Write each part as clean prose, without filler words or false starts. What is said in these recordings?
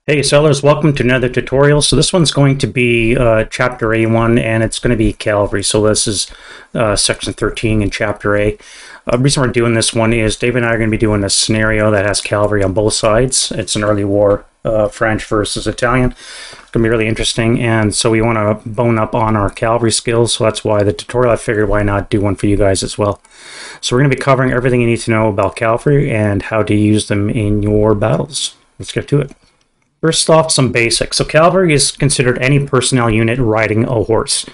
Hey sellers, welcome to another tutorial. So this one's going to be chapter A1 and it's going to be Cavalry. So this is section 13 in chapter A. The reason we're doing this one is Dave and I are going to be doing a scenario that has Cavalry on both sides. It's an early war, French versus Italian. It's going to be really interesting, and so we want to bone up on our Cavalry skills. So that's why the tutorial, I figured why not do one for you guys as well. So we're going to be covering everything you need to know about Cavalry and how to use them in your battles. Let's get to it. First off, some basics. So cavalry is considered any personnel unit riding a horse.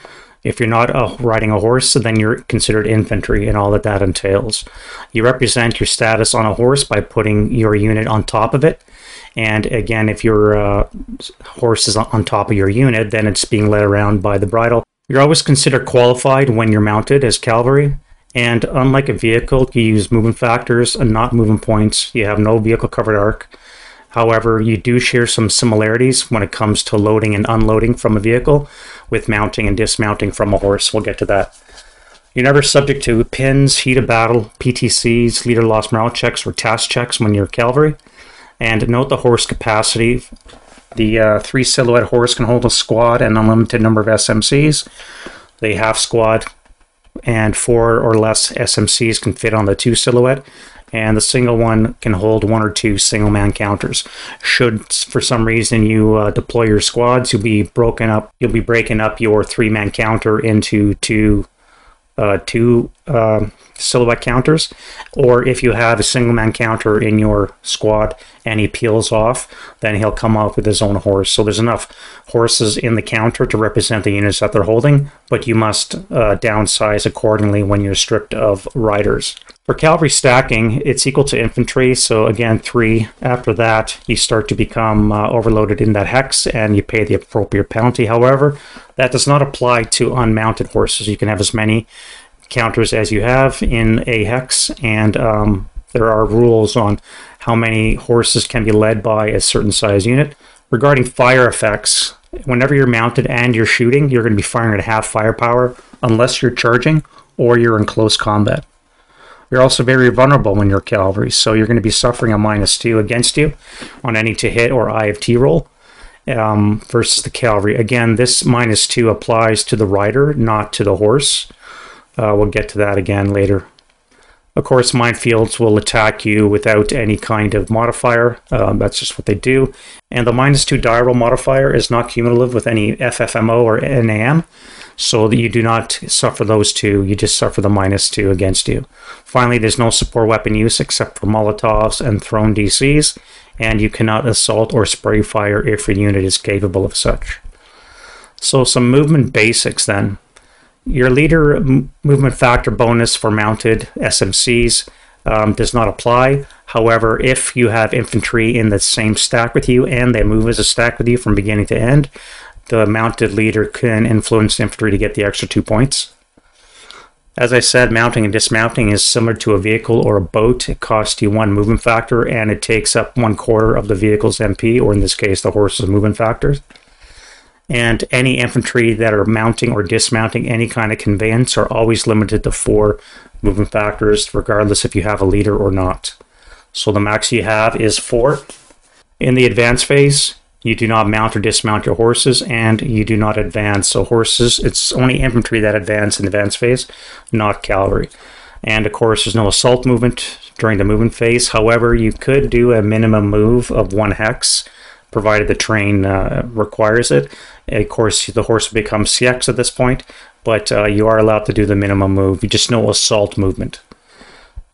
If you're not riding a horse, then you're considered infantry and all that that entails. You represent your status on a horse by putting your unit on top of it. And again, if your horse is on top of your unit, then it's being led around by the bridle. You're always considered qualified when you're mounted as cavalry. And unlike a vehicle, you use movement factors and not movement points. You have no vehicle covered arc. However, you do share some similarities when it comes to loading and unloading from a vehicle with mounting and dismounting from a horse. We'll get to that. You're never subject to pins, heat of battle, PTCs, leader loss morale checks, or task checks when you're cavalry. And note the horse capacity. The 3 silhouette horse can hold a squad and unlimited number of SMCs. The half squad and 4 or less SMCs can fit on the 2 silhouette. And the single one can hold 1 or 2 single man counters. Should for some reason you deploy your squads, you'll be breaking up your 3-man counter into two silhouette counters, or if you have a single man counter in your squad and he peels off, then he'll come off with his own horse. So there's enough horses in the counter to represent the units that they're holding, but you must downsize accordingly when you're stripped of riders. For cavalry stacking, it's equal to infantry, so again 3. After that, you start to become overloaded in that hex and you pay the appropriate penalty. However, that does not apply to unmounted horses. You can have as many counters as you have in a hex, and there are rules on how many horses can be led by a certain size unit. Regarding fire effects, whenever you're mounted and you're shooting, you're going to be firing at half firepower unless you're charging or you're in close combat. You're also very vulnerable when you're cavalry, so you're going to be suffering a -2 against you on any to hit or IFT roll versus the cavalry. Again, this -2 applies to the rider, not to the horse. We'll get to that again later. Of course, minefields will attack you without any kind of modifier. That's just what they do. And the -2 die roll modifier is not cumulative with any FFMO or NAM, so that you do not suffer those two. You just suffer the -2 against you. Finally, there's no support weapon use except for Molotovs and thrown DCs, and you cannot assault or spray fire if your unit is capable of such. So some movement basics then. Your leader movement factor bonus for mounted SMCs does not apply. However, if you have infantry in the same stack with you and they move as a stack with you from beginning to end, the mounted leader can influence infantry to get the extra 2 points. As I said, mounting and dismounting is similar to a vehicle or a boat. It costs you 1 movement factor and it takes up 1/4 of the vehicle's MP, or in this case the horse's movement factors. And any infantry that are mounting or dismounting any kind of conveyance are always limited to 4 movement factors, regardless if you have a leader or not. So the max you have is 4. In the advance phase, you do not mount or dismount your horses, and you do not advance. So horses, it's only infantry that advance in the advance phase, not cavalry. And of course, there's no assault movement during the movement phase. However, you could do a minimum move of 1 hex, provided the terrain requires it. Of course, the horse will become CX at this point, but you are allowed to do the minimum move. You just no assault movement.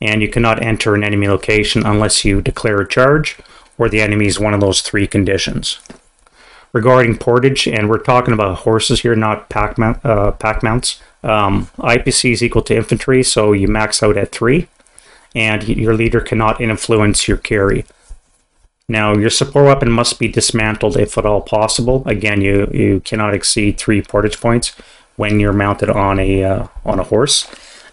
And you cannot enter an enemy location unless you declare a charge, or the enemy is one of those 3 conditions. Regarding portage, and we're talking about horses here, not pack mounts, IPC is equal to infantry, so you max out at 3, and your leader cannot influence your carry. Now, your support weapon must be dismantled if at all possible. Again, you cannot exceed 3 portage points when you're mounted on a horse,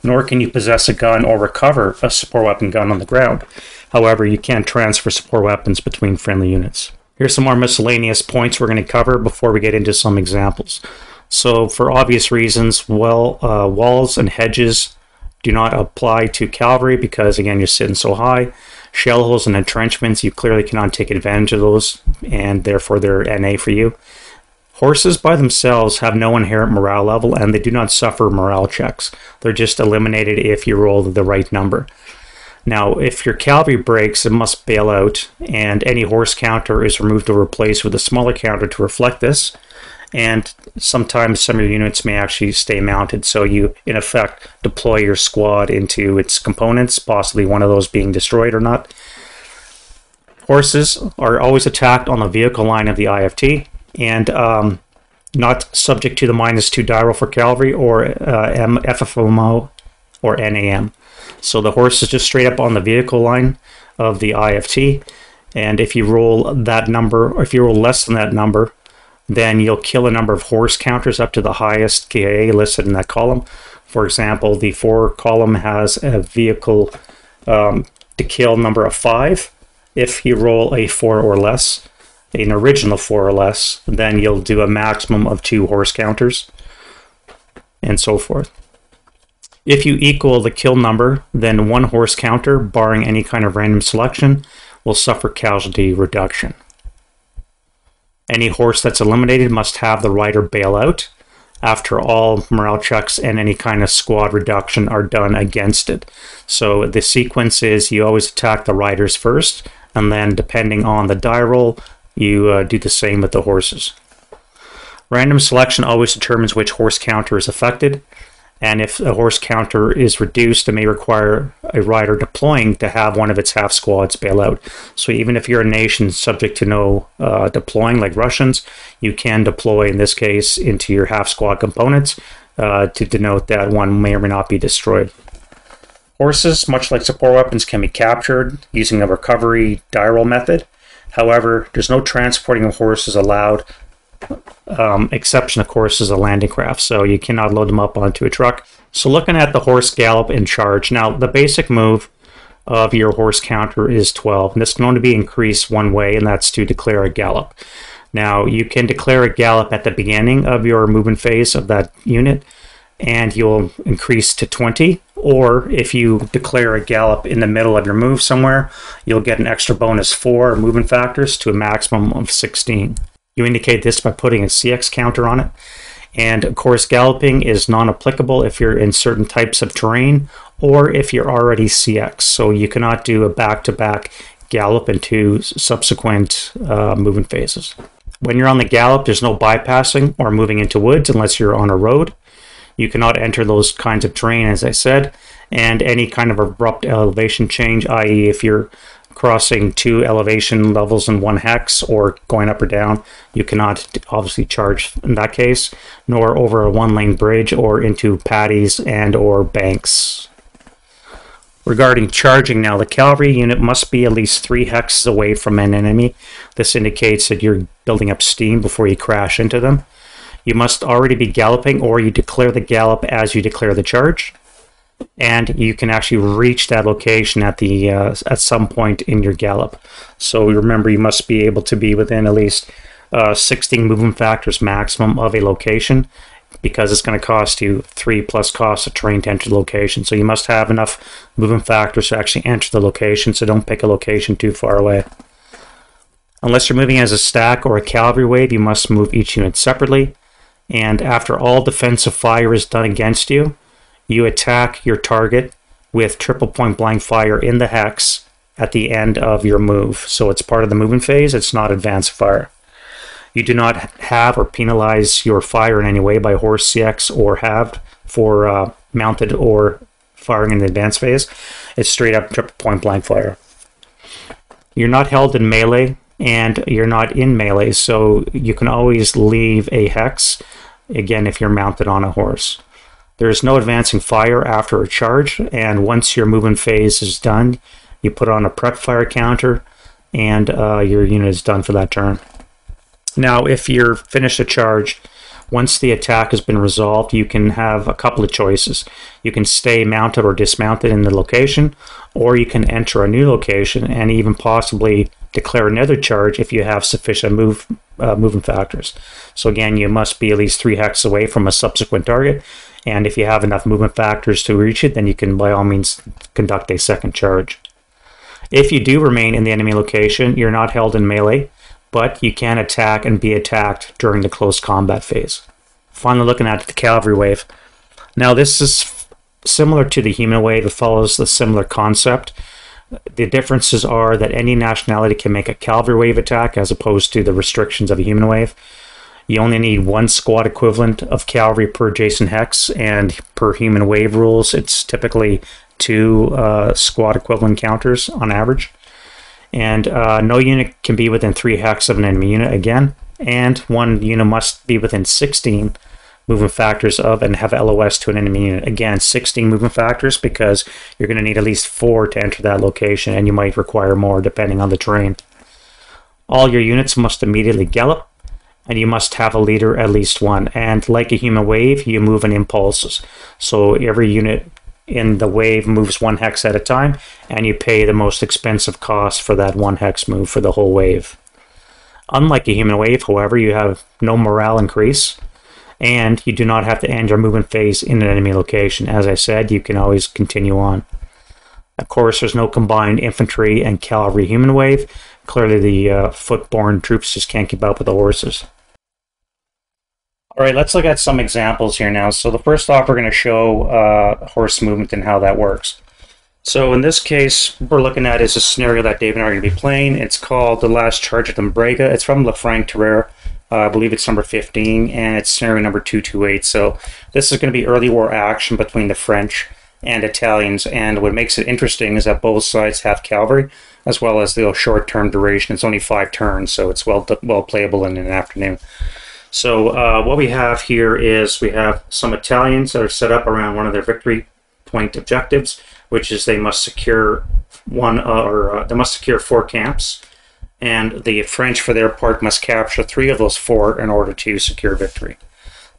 nor can you possess a gun or recover a support weapon gun on the ground. However, you can transfer support weapons between friendly units. Here's some more miscellaneous points we're going to cover before we get into some examples. So, for obvious reasons, walls and hedges do not apply to cavalry because, again, you're sitting so high. Shell holes and entrenchments, you clearly cannot take advantage of those, and therefore they're NA for you. Horses by themselves have no inherent morale level, and they do not suffer morale checks. They're just eliminated if you roll the right number. Now, if your cavalry breaks, it must bail out, and any horse counter is removed or replaced with a smaller counter to reflect this. And sometimes some of your units may actually stay mounted, so you, in effect, deploy your squad into its components, possibly one of those being destroyed or not. Horses are always attacked on the vehicle line of the IFT, and not subject to the -2 die roll for cavalry or FFMO or NAM. So the horse is just straight up on the vehicle line of the IFT, and if you roll that number, or if you roll less than that number, then you'll kill a number of horse counters up to the highest KIA listed in that column. For example, the 4 column has a vehicle to kill number of 5. If you roll a 4 or less, an original 4 or less, then you'll do a maximum of 2 horse counters, and so forth. If you equal the kill number, then 1 horse counter, barring any kind of random selection, will suffer casualty reduction. Any horse that's eliminated must have the rider bail out after all morale checks and any kind of squad reduction are done against it. So the sequence is you always attack the riders first, and then depending on the die roll, you do the same with the horses. Random selection always determines which horse counter is affected, and if a horse counter is reduced, it may require a rider deploying to have one of its half squads bail out. So even if you're a nation subject to no deploying, like Russians, you can deploy, in this case, into your half squad components to denote that one may or may not be destroyed. Horses, much like support weapons, can be captured using a recovery die roll method. However, there's no transporting of horses allowed. Exception, of course, is a landing craft, so you cannot load them up onto a truck. So looking at the horse gallop and charge, now the basic move of your horse counter is 12, and this can only be increased one way, and that's to declare a gallop. Now you can declare a gallop at the beginning of your movement phase of that unit, and you'll increase to 20, or if you declare a gallop in the middle of your move somewhere, you'll get an extra bonus 4 movement factors to a maximum of 16. You indicate this by putting a CX counter on it. And of course, galloping is non-applicable if you're in certain types of terrain or if you're already CX. So you cannot do a back-to-back gallop into subsequent movement phases. When you're on the gallop, there's no bypassing or moving into woods unless you're on a road. You cannot enter those kinds of terrain, as I said, and any kind of abrupt elevation change, i.e. if you're crossing 2 elevation levels in 1 hex or going up or down, you cannot obviously charge in that case, nor over a 1-lane bridge or into paddies and or banks. Regarding charging now, the cavalry unit must be at least 3 hexes away from an enemy. This indicates that you're building up steam before you crash into them. You must already be galloping, or you declare the gallop as you declare the charge. And you can actually reach that location at the at some point in your gallop. So remember, you must be able to be within at least 16 movement factors maximum of a location, because it's going to cost you 3 plus cost of terrain to enter the location. So you must have enough movement factors to actually enter the location, so don't pick a location too far away. Unless you're moving as a stack or a cavalry wave, you must move each unit separately. And after all defensive fire is done against you, you attack your target with triple point blank fire in the hex at the end of your move. So it's part of the movement phase, it's not advanced fire. You do not have or penalize your fire in any way by horse CX or halved for mounted or firing in the advanced phase. It's straight up triple point blank fire. You're not held in melee and you're not in melee, so you can always leave a hex, again, if you're mounted on a horse. There is no advancing fire after a charge, and once your movement phase is done, you put on a prep fire counter, and your unit is done for that turn. Now, if you're finished a charge, once the attack has been resolved, you can have a couple of choices. You can stay mounted or dismounted in the location, or you can enter a new location and even possibly declare another charge if you have sufficient movement factors. So again, you must be at least 3 hexes away from a subsequent target, and if you have enough movement factors to reach it, then you can by all means conduct a second charge. If you do remain in the enemy location, you're not held in melee, but you can attack and be attacked during the close combat phase. Finally, looking at the cavalry wave. Now, this is similar to the human wave. It follows the similar concept. The differences are that any nationality can make a cavalry wave attack as opposed to the restrictions of a human wave. You only need one squad equivalent of cavalry per adjacent hex, and per human wave rules, it's typically 2 squad equivalent counters on average. And no unit can be within 3 hexes of an enemy unit again, and one unit must be within 16 movement factors of and have LOS to an enemy unit. Again, 16 movement factors because you're going to need at least 4 to enter that location, and you might require more depending on the terrain. All your units must immediately gallop, and you must have a leader, at least one. And like a human wave, you move in impulses. So every unit in the wave moves 1 hex at a time, and you pay the most expensive cost for that 1 hex move for the whole wave. Unlike a human wave, however, you have no morale increase, and you do not have to end your movement phase in an enemy location. As I said, you can always continue on. Of course, there's no combined infantry and cavalry human wave. Clearly, the foot-borne troops just can't keep up with the horses. All right, let's look at some examples here now. So the first off, we're going to show horse movement and how that works. So in this case, what we're looking at is a scenario that Dave and I are going to be playing. It's called The Last Charge at Umbrega. It's from Lefranc-Terreur. I believe it's number 15, and it's scenario number 228. So this is going to be early war action between the French and Italians, and what makes it interesting is that both sides have cavalry, as well as the short-term duration. It's only 5 turns, so it's well playable in an afternoon. So what we have here is we have some Italians that are set up around one of their victory point objectives, which is they must secure 4 camps. And the French, for their part, must capture 3 of those 4 in order to secure victory.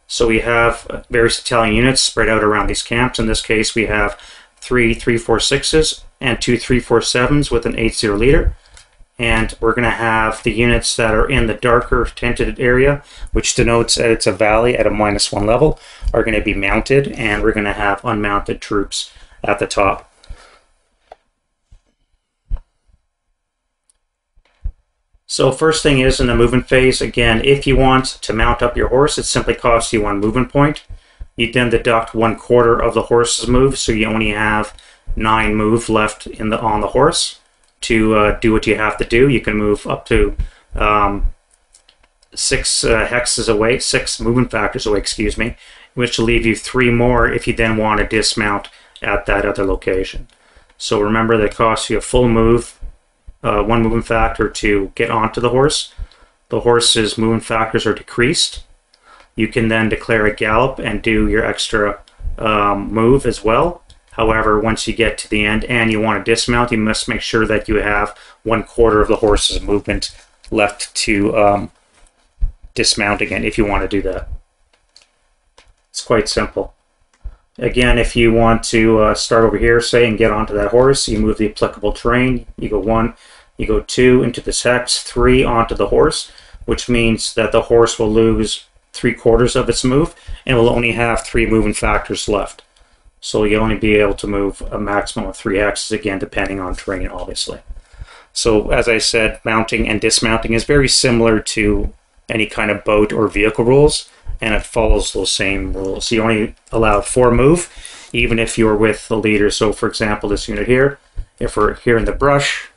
So we have various Italian units spread out around these camps. In this case, we have 3 3-4-6s and 2 3-4-7s with an 8-0 leader. And we're going to have the units that are in the darker tinted area, which denotes that it's a valley at a -1 level, are going to be mounted, and we're going to have unmounted troops at the top. So first thing is in the movement phase, again, if you want to mount up your horse, it simply costs you 1 movement point. You then deduct 1/4 of the horse's move, so you only have 9 move left on the horse to do what you have to do. You can move up to 6 hexes away, 6 movement factors away, excuse me, which will leave you 3 more if you then want to dismount at that other location. So remember that it costs you a full move, 1 movement factor to get onto the horse. The horse's movement factors are decreased. You can then declare a gallop and do your extra move as well. However, once you get to the end and you want to dismount, you must make sure that you have 1/4 of the horse's movement left to dismount again if you want to do that. It's quite simple. Again, if you want to start over here, say, and get onto that horse, you move the applicable terrain. You go 1, you go 2 into this hex, 3 onto the horse, which means that the horse will lose 3/4 of its move and will only have 3 movement factors left. So you'll only be able to move a maximum of 3 hexes, again, depending on terrain, obviously. So as I said, mounting and dismounting is very similar to any kind of boat or vehicle rules, and it follows those same rules. You only allow 4 move, even if you're with the leader. So for example, this unit here, if we're here in the brush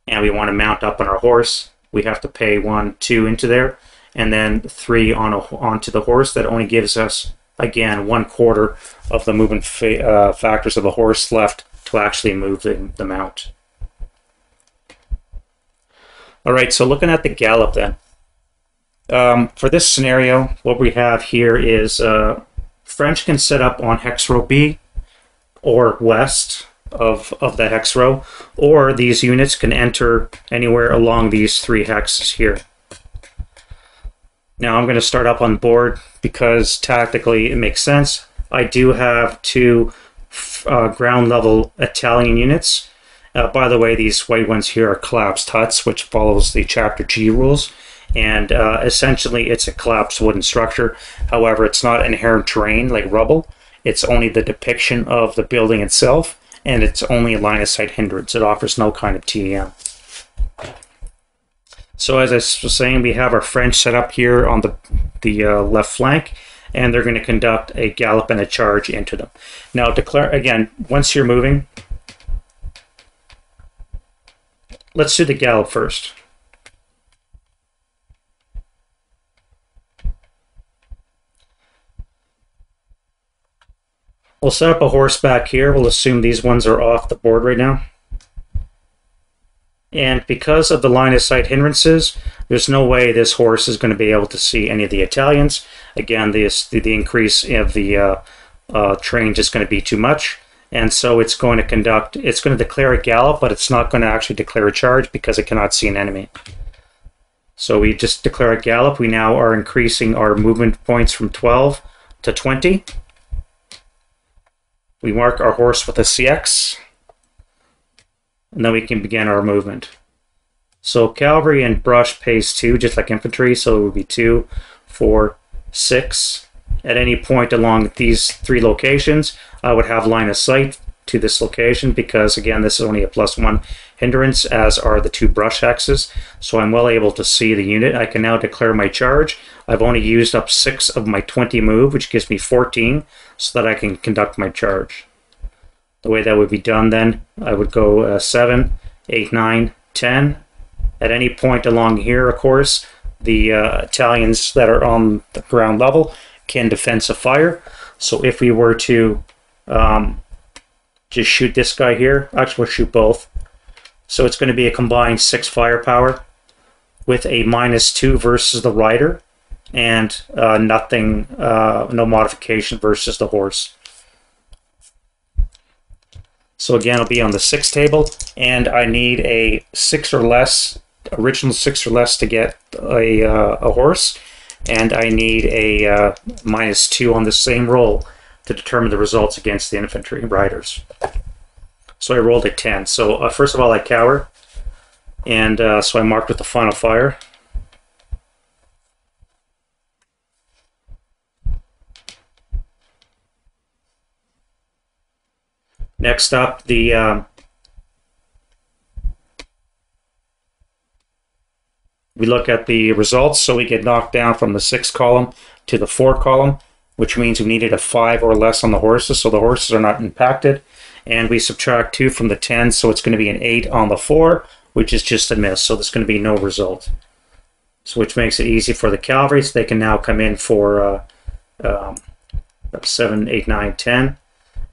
and we want to mount up on our horse, we have to pay 1, 2 into there, and then 3 onto the horse. That only gives us, again, 1/4 of the movement factors of the horse left to actually move the mount. All right, so looking at the gallop then. For this scenario, what we have here is French can set up on hex row B or west of the hex row, or these units can enter anywhere along these 3 hexes here. Now I'm going to start up on board because tactically it makes sense. I do have 2 ground level Italian units. By the way, these white ones here are collapsed huts, which follows the Chapter G rules. And essentially it's a collapsed wooden structure. However, it's not inherent terrain like rubble. It's only the depiction of the building itself, and it's only a line of sight hindrance. It offers no kind of TEM. So as I was saying, we have our French set up here on the left flank, and they're going to conduct a gallop and a charge into them. Now declare, again, once you're moving, let's do the gallop first. We'll set up a horse back here. We'll assume these ones are off the board right now. And because of the line of sight hindrances, there's no way this horse is going to be able to see any of the Italians. Again, the increase of the train is going to be too much. And so it's going to declare a gallop, but it's not going to actually declare a charge because it cannot see an enemy. So we just declare a gallop. We now are increasing our movement points from 12 to 20. We mark our horse with a CX. And then we can begin our movement. So cavalry and brush pays 2, just like infantry, so it would be 2, 4, 6. At any point along these 3 locations, I would have line of sight to this location because, again, this is only a +1 hindrance, as are the 2 brush hexes. So I'm well able to see the unit. I can now declare my charge. I've only used up 6 of my 20 move, which gives me 14, so that I can conduct my charge. The way that would be done then, I would go 7, 8, 9, 10. At any point along here, of course, the Italians that are on the ground level can defensive fire. So if we were to just shoot this guy here, actually we'll shoot both. So it's going to be a combined 6 firepower with a -2 versus the rider and nothing, no modification versus the horse. So again, it'll be on the 6 table, and I need a 6 or less, original 6 or less to get a horse, and I need a -2 on the same roll to determine the results against the infantry riders. So I rolled a 10. So first of all, I cower, and so I marked with the final fire. Next up, we look at the results. So we get knocked down from the 6 column to the 4 column, which means we needed a 5 or less on the horses, so the horses are not impacted. And we subtract 2 from the 10, so it's going to be an 8 on the 4, which is just a miss, so there's going to be no result. So which makes it easy for the cavalry, so they can now come in for 7, 8, 9, 10.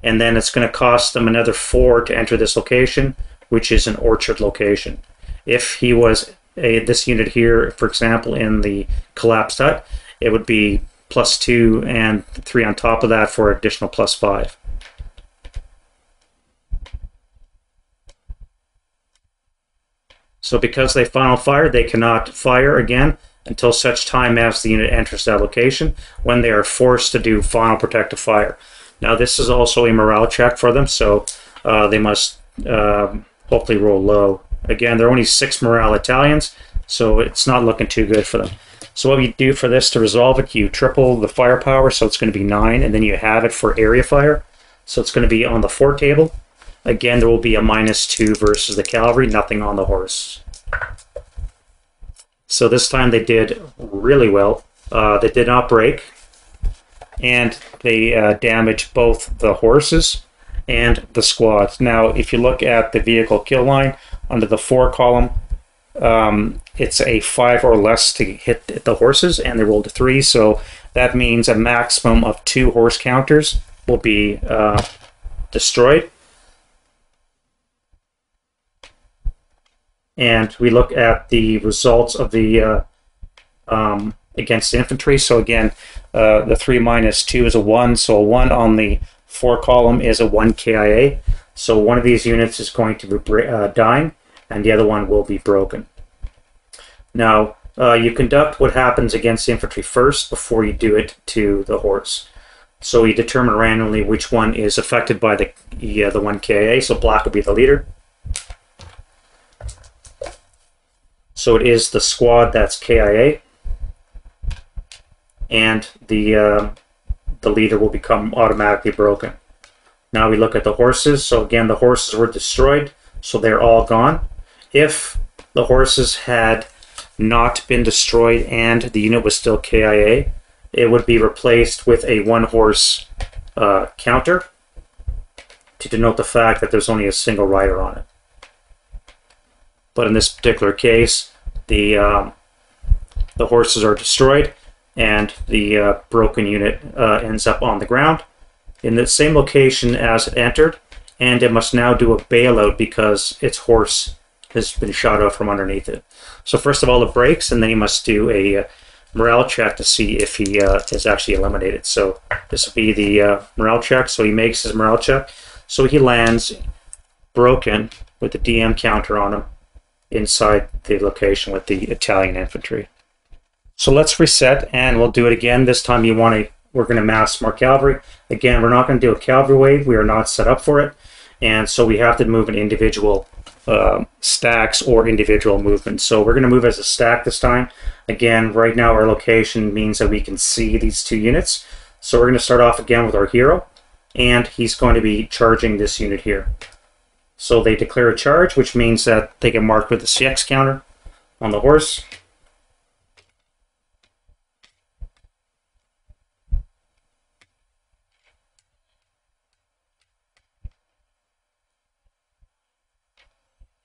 And then it's going to cost them another 4 to enter this location, which is an orchard location. If he was this unit here, for example, in the collapsed hut, it would be +2 and 3 on top of that for additional +5. So because they final fired, they cannot fire again until such time as the unit enters that location, when they are forced to do final protective fire. Now this is also a morale check for them, so they must hopefully roll low. Again, there are only 6 morale Italians, so it's not looking too good for them. So what you do for this to resolve it, you triple the firepower, so it's going to be 9, and then you have it for area fire. So it's going to be on the 4 table. Again, there will be a -2 versus the cavalry, nothing on the horse. So this time they did really well. They did not break, and they damaged both the horses and the squads. Now, if you look at the vehicle kill line under the 4 column, it's a 5 or less to hit the horses, and they rolled a 3, so that means a maximum of 2 horse counters will be destroyed. And we look at the results of the against the infantry. So again, the 3 - 2 is a 1, so a 1 on the 4 column is a 1 KIA. So one of these units is going to be dying, and the other one will be broken. Now, you conduct what happens against the infantry first before you do it to the horse. So you determine randomly which one is affected by the 1 KIA. So black will be the leader. So it is the squad that's KIA, and the leader will become automatically broken. Now we look at the horses. So again, the horses were destroyed, so they're all gone. If the horses had not been destroyed and the unit was still KIA, it would be replaced with a 1-horse counter to denote the fact that there's only a single rider on it. But in this particular case, the horses are destroyed and the broken unit ends up on the ground in the same location as it entered, and it must now do a bailout because its horse has been shot out from underneath it. So first of all, it breaks, and then he must do a morale check to see if he is actually eliminated. So this will be the morale check. So he makes his morale check. So he lands broken with the DM counter on him inside the location with the Italian infantry. So let's reset, and we'll do it again. This time we're going to mass more cavalry. Again, we're not going to do a cavalry wave. We are not set up for it. And so we have to move in individual stacks or individual movements. So we're going to move as a stack this time. Again, right now our location means that we can see these two units. So we're going to start off again with our hero, and he's going to be charging this unit here. So they declare a charge, which means that they get marked with a CX counter on the horse.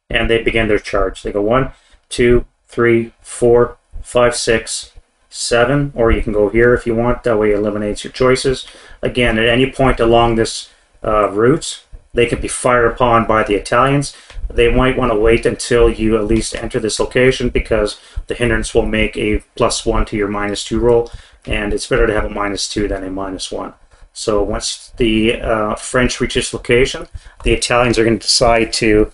And they begin their charge. They go 1, 2, 3, 4, 5, 6, 7, or you can go here if you want. That way it eliminates your choices. Again, at any point along this route, they can be fired upon by the Italians. They might want to wait until you at least enter this location, because the hindrance will make a +1 to your -2 roll, and it's better to have a -2 than a -1. So once the French reach this location, the Italians are going to decide to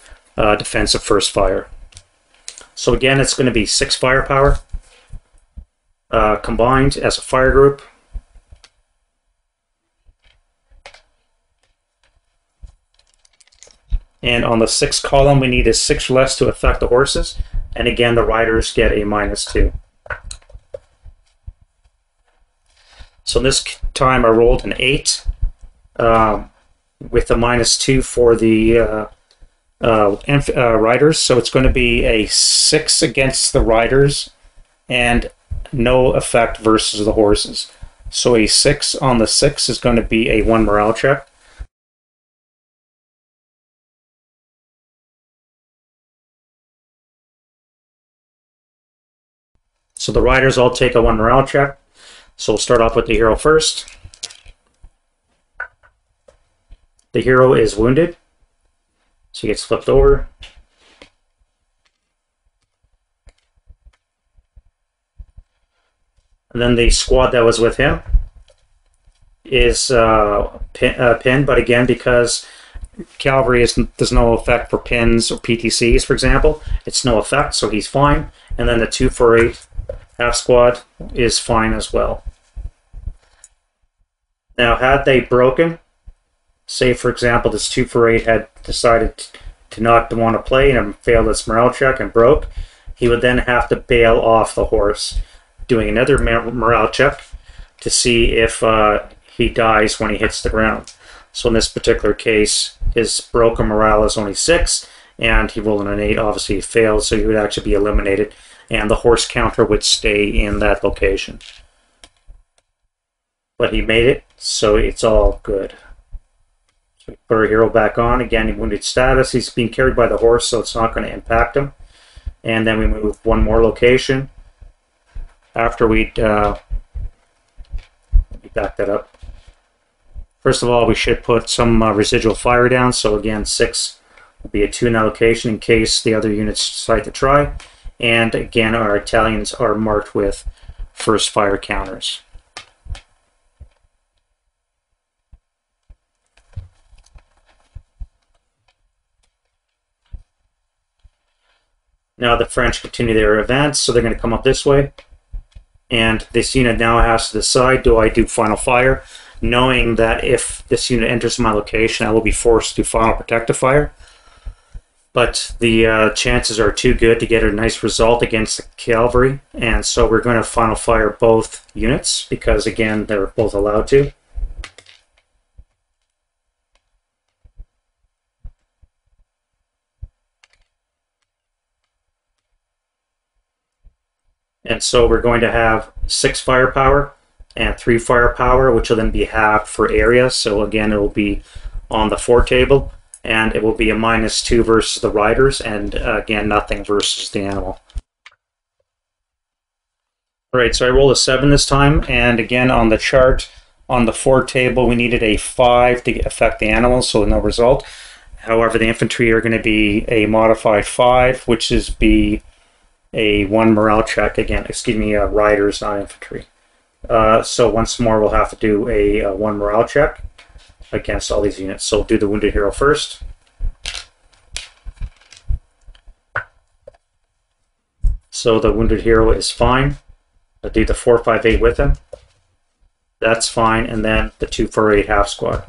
defensive first fire. So again, it's going to be 6 firepower combined as a fire group. And on the 6th column, we need a 6 or less to affect the horses. And again, the riders get a -2. So this time I rolled an 8 with a -2 for the riders. So it's going to be a 6 against the riders and no effect versus the horses. So a 6 on the 6 is going to be a 1 morale check. So the riders all take a 1 morale check. So we'll start off with the hero first. The hero is wounded, so he gets flipped over. And then the squad that was with him is pinned, but again, because cavalry there's no effect for pins or PTCs, for example, it's no effect, so he's fine. And then the 248 half squad is fine as well. Now, had they broken, say for example this 248 had decided to not want to play and failed its morale check and broke, he would then have to bail off the horse, doing another morale check to see if he dies when he hits the ground. So in this particular case, his broken morale is only 6, and he rolled an 8. Obviously he failed, so he would actually be eliminated, and the horse counter would stay in that location. But he made it, so it's all good. So we put our hero back on. Again, he wounded status. He's being carried by the horse, so it's not going to impact him. And then we move one more location. After we'd let me back that up. First of all, we should put some residual fire down. So again, 6 will be a 2 in that location in case the other units decide to try. And again, our Italians are marked with first fire counters. Now the French continue their advance, so they're going to come up this way. And this unit now has to decide, do I do final fire? Knowing that if this unit enters my location, I will be forced to final protective fire. But the chances are too good to get a nice result against the cavalry. And so we're going to final fire both units, because again, they're both allowed to. And so we're going to have 6 firepower and 3 firepower, which will then be halved for area. So again, it will be on the 4 table, and it will be a -2 versus the riders, and again, nothing versus the animal. All right, so I rolled a 7 this time, and again on the chart, on the 4 table, we needed a 5 to affect the animals, so no result. However, the infantry are going to be a modified 5, which is be a 1 morale check again. Excuse me, riders, not infantry. So once more, we'll have to do a 1 morale check against all these units. So we'll do the wounded hero first. So the wounded hero is fine. I'll do the 4-5-8 with him. That's fine, and then the 2-4-8 half squad.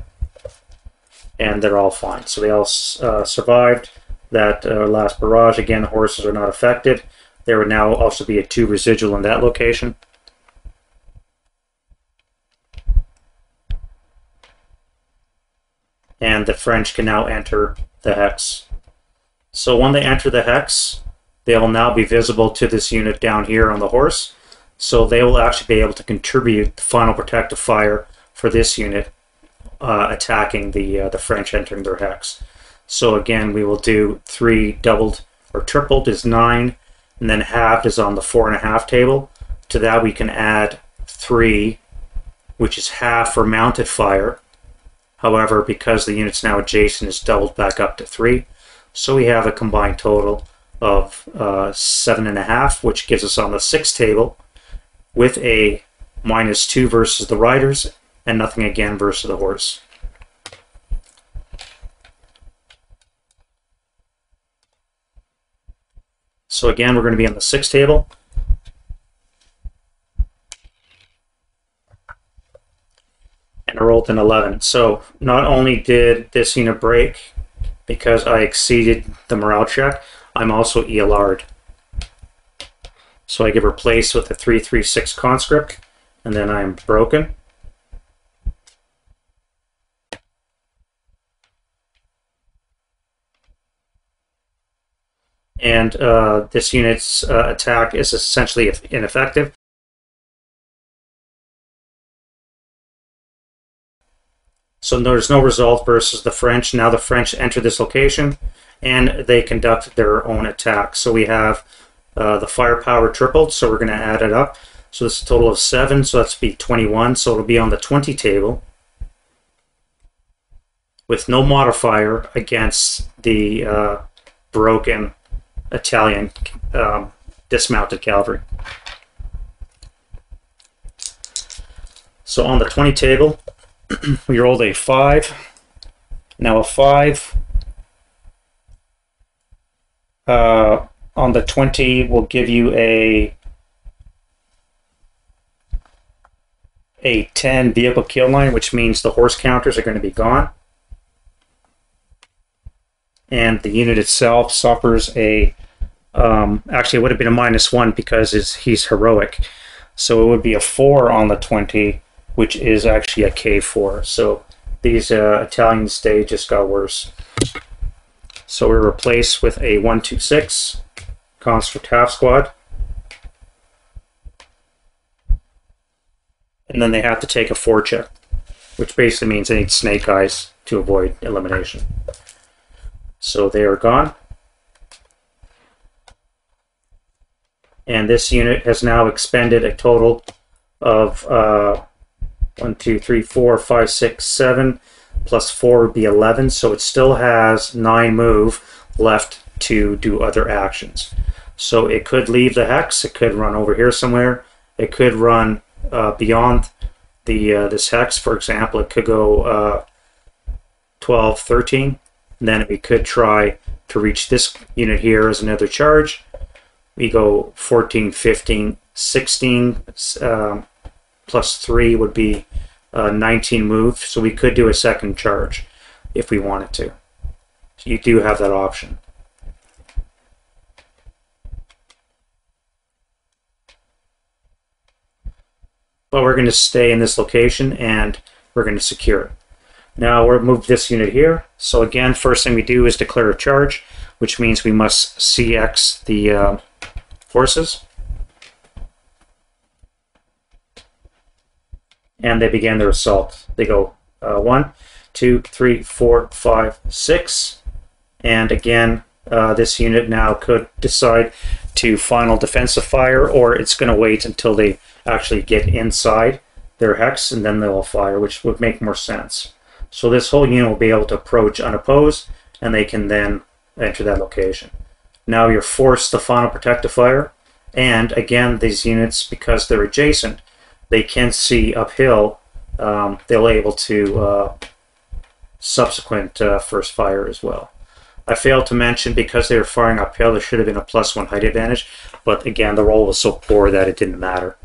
And they're all fine. So they all survived that last barrage. Again, the horses are not affected. There would now also be a 2 residual in that location. And the French can now enter the hex. So when they enter the hex, they'll now be visible to this unit down here on the horse. So they will actually be able to contribute the final protective fire for this unit attacking the French entering their hex. So again, we will do 3 doubled or tripled is 9, and then halved is on the 4.5 table. To that we can add 3, which is half for mounted fire. However, because the unit's now adjacent, it's doubled back up to 3. So we have a combined total of 7.5, which gives us on the 6 table with a -2 versus the riders and nothing again versus the horse. So again, we're going to be on the 6 table. And I rolled an 11. So not only did this unit break because I exceeded the morale check, I'm also ELR'd. So I get replaced with a 3-3-6 conscript, and then I'm broken. And this unit's attack is essentially ineffective. So there's no result versus the French. Now the French enter this location, and they conduct their own attack. So we have the firepower tripled, so we're going to add it up. So this is a total of 7, so that's be 21. So it'll be on the 20 table with no modifier against the broken Italian dismounted cavalry. So on the 20 table, we rolled a 5. Now a 5 on the 20 will give you a 10 vehicle kill line, which means the horse counters are going to be gone. And the unit itself suffers a, actually it would have been a -1 because he's heroic. So it would be a 4 on the 20, which is actually a K4. So these Italians, they just got worse. So we're replaced with a 1-2-6 conscript half squad. And then they have to take a 4 check, which basically means they need snake eyes to avoid elimination. So they are gone. And this unit has now expended a total of 1, 2, 3, 4, 5, 6, 7, plus 4 would be 11. So it still has 9 move left to do other actions. So it could leave the hex. It could run over here somewhere. It could run beyond the this hex. For example, it could go 12, 13. And then we could try to reach this unit here as another charge. We go 14, 15, 16, plus 3 would be 19 move. So we could do a second charge if we wanted to. So you do have that option. But we're going to stay in this location and we're going to secure it. Now we'll move this unit here. So again, first thing we do is declare a charge, which means we must CX the forces. and they begin their assault. They go 1, 2, 3, 4, 5, 6, and again, this unit now could decide to final defensive fire, or it's going to wait until they actually get inside their hex and then they'll fire, which would make more sense. So this whole unit will be able to approach unopposed, and they can then enter that location. Now you're forced to final protective fire, and again, these units, because they're adjacent, they can see uphill. They'll able to subsequent first fire as well. I failed to mention, because they were firing uphill, there should have been a +1 height advantage, but again, the roll was so poor that it didn't matter.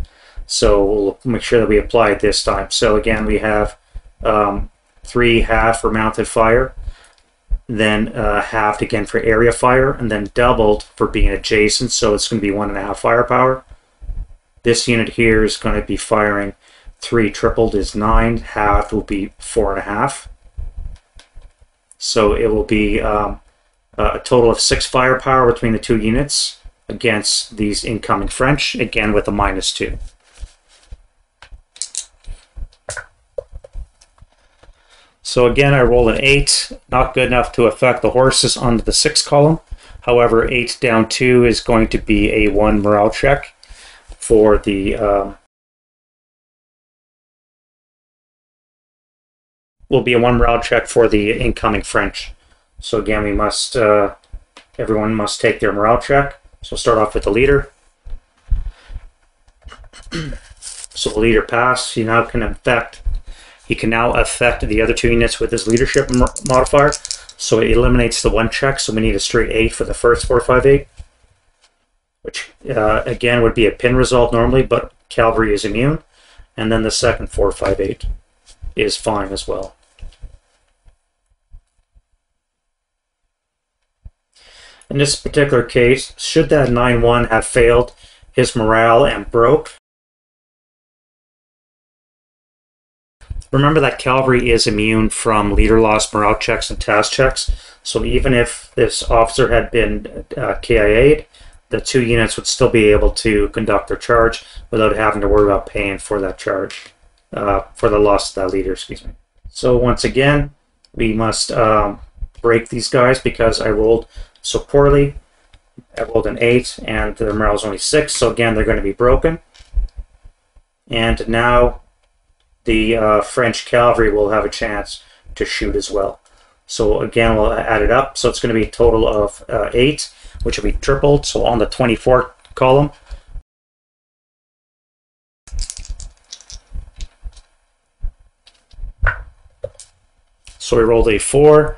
So we'll make sure that we apply it this time. So again, we have 3 half for mounted fire, then halved again for area fire, and then doubled for being adjacent, so it's going to be 1.5 firepower. This unit here is going to be firing 3 tripled is 9, halved will be 4.5. So it will be a total of 6 firepower between the 2 units against these incoming French, again with a -2. So again, I roll an 8, not good enough to affect the horses onto the 6 column. However, 8 down 2 is going to be a 1 morale check for the will be a 1 morale check for the incoming French. So again, we must everyone must take their morale check. So we'll start off with the leader. So the leader passed. He can now affect the other 2 units with his leadership modifier. So it eliminates the 1 check. So we need a straight 8 for the first 4, 5, 8, which again would be a pin result normally, but Cavalry is immune. And then the second 4, 5, 8 is fine as well. In this particular case, should that 9-1 have failed his morale and broke, remember that Cavalry is immune from leader loss, morale checks, and task checks. So even if this officer had been KIA'd, the 2 units would still be able to conduct their charge without having to worry about paying for that charge, for the loss of that leader, excuse me. So once again, we must break these guys because I rolled so poorly. I rolled an 8 and their morale is only 6, so again, they're going to be broken. And now the French cavalry will have a chance to shoot as well. So again, we'll add it up. So it's going to be a total of 8, which will be tripled. So on the 24 column, so we rolled a 4,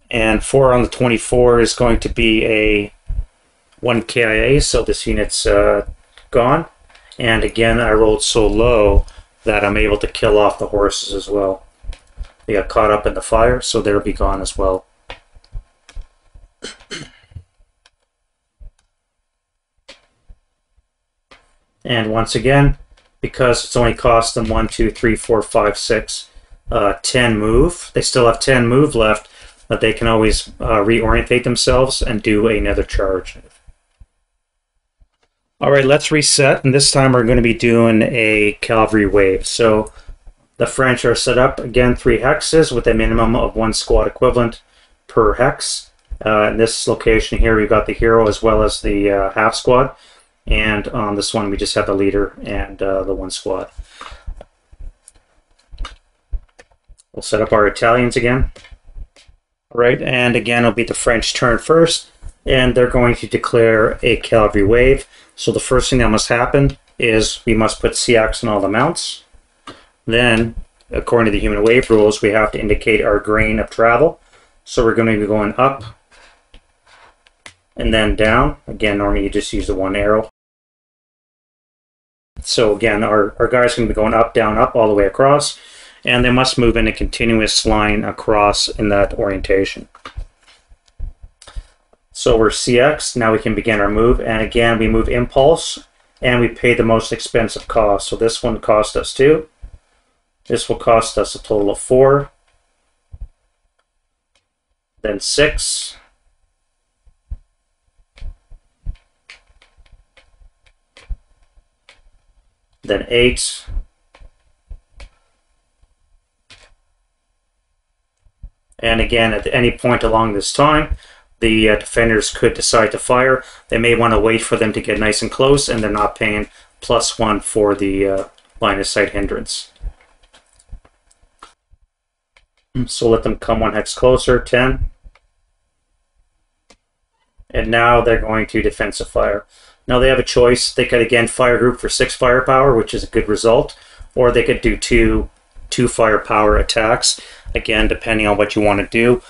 and 4 on the 24 is going to be a 1 KIA, so this unit's gone. And again, I rolled so low that I'm able to kill off the horses as well. They got caught up in the fire, so they'll be gone as well. And once again, because it's only cost them 1, 2, 3, 4, 5, 6, 10 move, they still have 10 move left, but they can always reorientate themselves and do another charge. Alright, let's reset, and this time we're going to be doing a cavalry wave. So the French are set up, again, 3 hexes with a minimum of 1 squad equivalent per hex. In this location here, we've got the hero as well as the half squad. And on this one, we just have the leader and the 1 squad. We'll set up our Italians again. Alright, and again, it'll be the French turn first, and they're going to declare a cavalry wave. So the first thing that must happen is we must put CX on all the mounts. Then, according to the human wave rules, we have to indicate our grain of travel. So we're going to be going up and then down. Again, normally you just use the 1 arrow. So again, our guys are going to be going up, down, up, all the way across. And they must move in a continuous line across in that orientation. So we're CX, now we can begin our move, and again we move impulse, and we pay the most expensive cost. So this one cost us 2. This will cost us a total of 4. Then 6. Then 8. And again, at any point along this time, the defenders could decide to fire. They may want to wait for them to get nice and close, and they're not paying +1 for the line of sight hindrance. So let them come 1 hex closer, 10. And now they're going to defensive fire. Now they have a choice. They could again fire group for 6 firepower, which is a good result, or they could do two firepower attacks, again depending on what you want to do.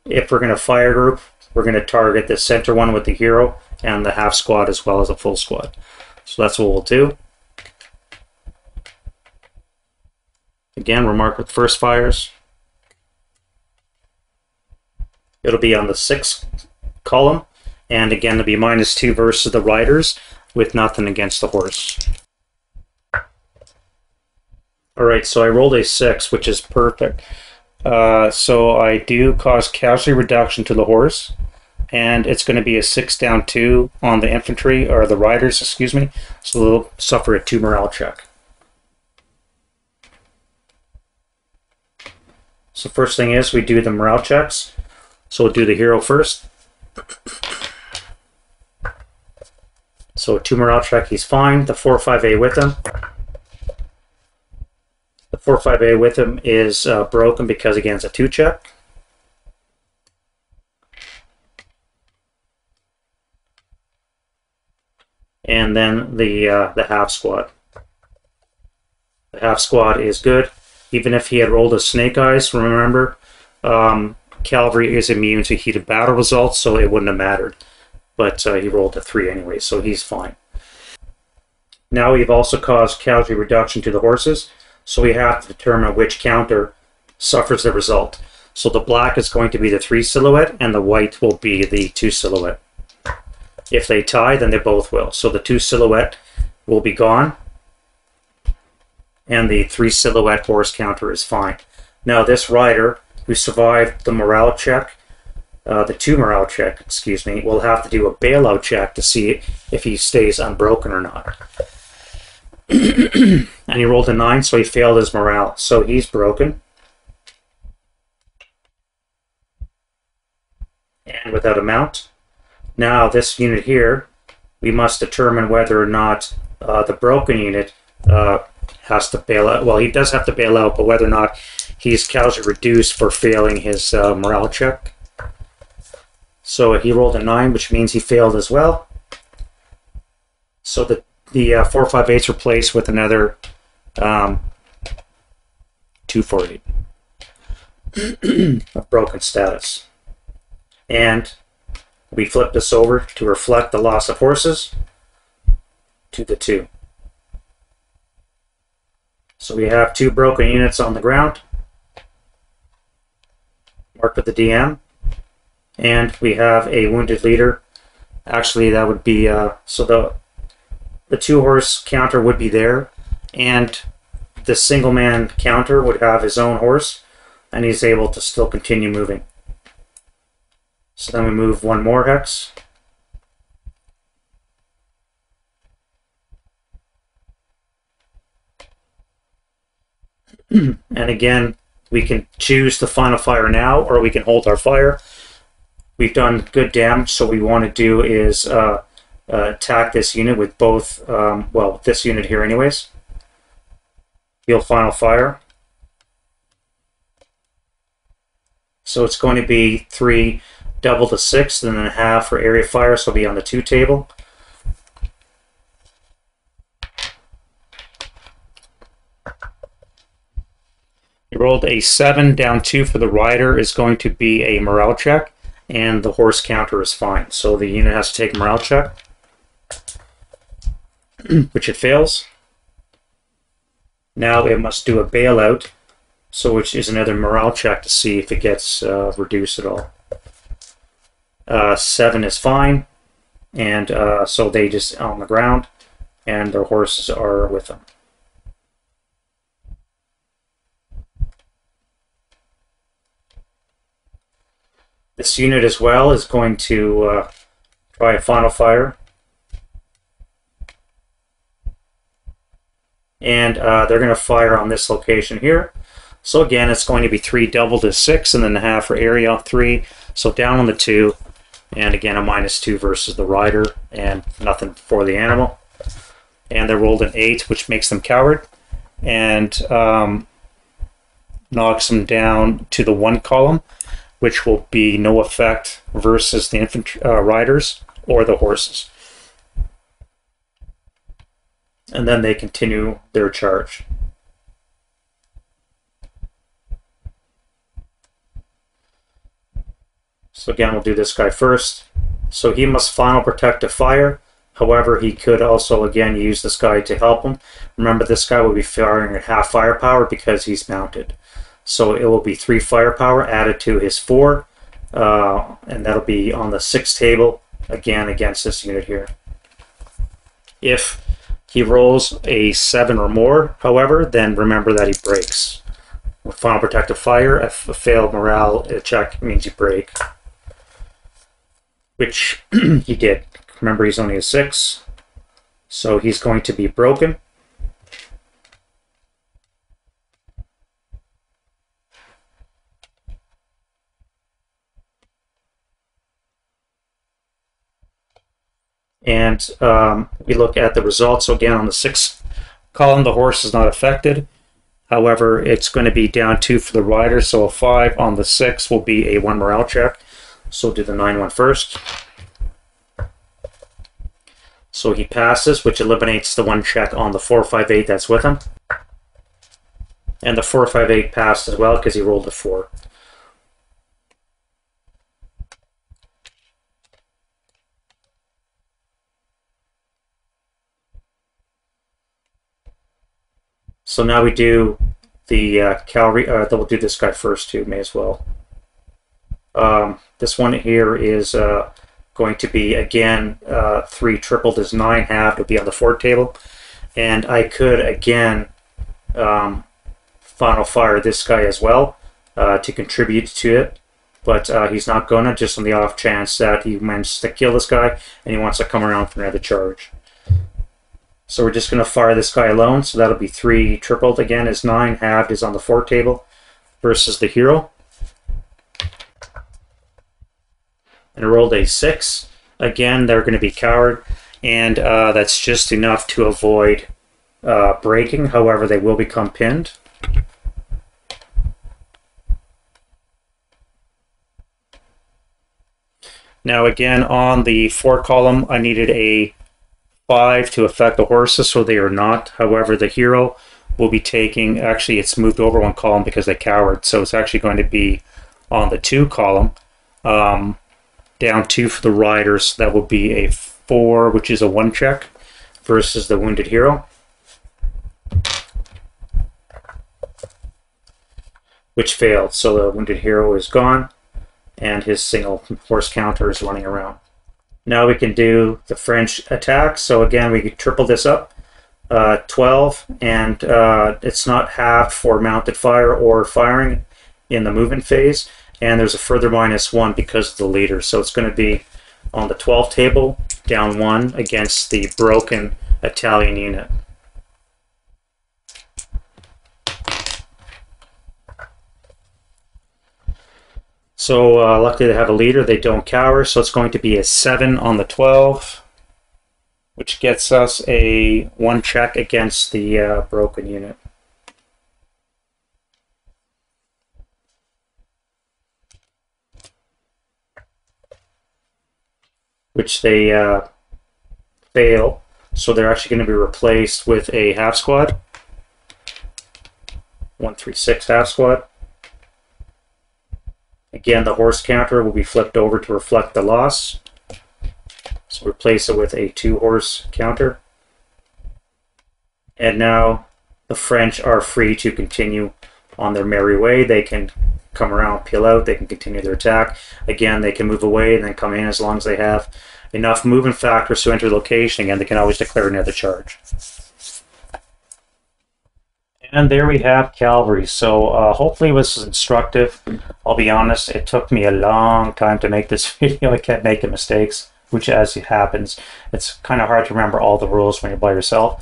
If we're going to fire group, we're going to target the center one with the hero and the half squad as well as a full squad. So that's what we'll do. Again, we'll mark with first fires. It'll be on the 6th column, and again it'll be -2 versus the riders with nothing against the horse. Alright, so I rolled a 6, which is perfect. So I do cause casualty reduction to the horse, and it's going to be a 6 down 2 on the infantry, or the riders, excuse me, so they'll suffer a 2 morale check. So first thing is we do the morale checks. So we'll do the hero first. So a 2 morale check, he's fine. The 4-5A with him. The 4-5A with him is broken because again it's a 2 check. And then the half squad. The half squad is good. Even if he had rolled a snake eyes, remember, Cavalry is immune to heated battle results, so it wouldn't have mattered. But he rolled a 3 anyway, so he's fine. Now we've also caused casualty reduction to the horses, so we have to determine which counter suffers the result. So the black is going to be the 3 silhouette, and the white will be the 2 silhouette. If they tie, then they both will. So the 2 silhouette will be gone, and the 3 silhouette horse counter is fine. Now this rider who survived the morale check, the 2 morale check, excuse me, will have to do a bailout check to see if he stays unbroken or not. And he rolled a 9, so he failed his morale. So he's broken. And without a mount. Now this unit here, we must determine whether or not the broken unit has to bail out. Well, he does have to bail out, but whether or not he's casualty reduced for failing his morale check. So he rolled a 9, which means he failed as well. So the 4-5-8's replaced with another 2-4-8 of broken status. And we flip this over to reflect the loss of horses to the 2. So we have 2 broken units on the ground, marked with the DM, and we have a wounded leader. Actually, that would be, so the 2 horse counter would be there, and the single man counter would have his own horse, and he's able to still continue moving. So then we move 1 more hex. And again, we can choose the final fire now, or we can hold our fire. We've done good damage, so what we want to do is attack this unit with both, well, this unit here anyways. Heal final fire. So it's going to be 3 double to 6, and then a half for area fire, so it'll be on the 2 table. You rolled a 7, down 2 for the rider is going to be a morale check, and the horse counter is fine. So the unit has to take a morale check, which it fails. Now it must do a bailout, so which is another morale check to see if it gets reduced at all. 7 is fine, and so they just on the ground, and their horses are with them. This unit as well is going to try a final fire, and they're going to fire on this location here. So again, it's going to be 3 doubled is 6, and then a half for area 3. So down on the 2, and again a -2 versus the rider, and nothing for the animal. And they rolled an 8, which makes them coward, and knocks them down to the 1 column, which will be no effect versus the infantry riders or the horses. And then they continue their charge. So again, we'll do this guy first. So he must final protective fire. However, he could also again use this guy to help him. Remember, this guy will be firing at half firepower because he's mounted. So it will be 3 firepower added to his 4, and that'll be on the 6 table again against this unit here. If he rolls a 7 or more, however, then remember that he breaks. With final protective fire, a failed morale check means you break, which he did. Remember, he's only a 6, so he's going to be broken. And we look at the results. So again, on the 6th column, the horse is not affected. However, it's going to be down 2 for the rider, so a 5 on the 6 will be a 1 morale check. So we'll do the 9-1 first. So he passes, which eliminates the 1 check on the 4-5-8 that's with him. And the 4-5-8 passed as well because he rolled a 4. So now we do the cavalry. We'll do this guy first too, may as well. This one here is going to be, again, 3 tripled is 9, halved will be on the 4 table. And I could, again, final fire this guy as well to contribute to it. But he's not going to, just on the off chance that he manages to kill this guy and he wants to come around for another charge. So we're just going to fire this guy alone. So that'll be 3 tripled again is 9, halved is on the 4 table versus the hero. And I rolled a 6. Again, they're going to be coward, and that's just enough to avoid breaking. However, they will become pinned. Now again, on the 4 column, I needed a 5 to affect the horses, so they are not. However, the hero will be taking, actually it's moved over 1 column because they cowered, so it's actually going to be on the 2 column. Down 2 for the riders, that will be a 4, which is a 1 check, versus the wounded hero, which failed. So the wounded hero is gone, and his single horse counter is running around. Now we can do the French attack. So again, we could triple this up, 12, and it's not halved for mounted fire or firing in the movement phase. And there's a further -1 because of the leader. So it's going to be on the 12 table, down 1 against the broken Italian unit. So luckily they have a leader, they don't cower, so it's going to be a 7 on the 12, which gets us a 1 check against the broken unit. Which they fail, so they're actually going to be replaced with a half squad. 1-3-6 half squad. Again, the horse counter will be flipped over to reflect the loss. So replace it with a 2 horse counter. And now the French are free to continue on their merry way. They can come around, peel out, they can continue their attack. Again, they can move away and then come in as long as they have enough movement factors to enter the location. Again, they can always declare another charge. And there we have cavalry. So hopefully this was instructive. I'll be honest, it took me a long time to make this video. I kept making mistakes, which as it happens, it's kind of hard to remember all the rules when you're by yourself.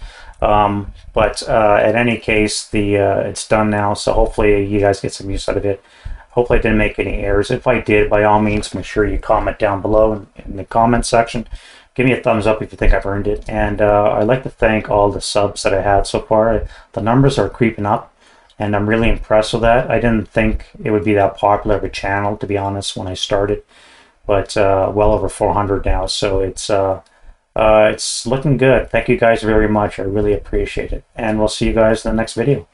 But in any case, it's done now, so hopefully you guys get some use out of it. Hopefully I didn't make any errors. If I did, by all means, make sure you comment down below in the comment section. Give me a thumbs up if you think I've earned it. And I'd like to thank all the subs that I had so far. The numbers are creeping up, and I'm really impressed with that. I didn't think it would be that popular of a channel, to be honest, when I started. But well over 400 now, so it's looking good. Thank you guys very much. I really appreciate it. And we'll see you guys in the next video.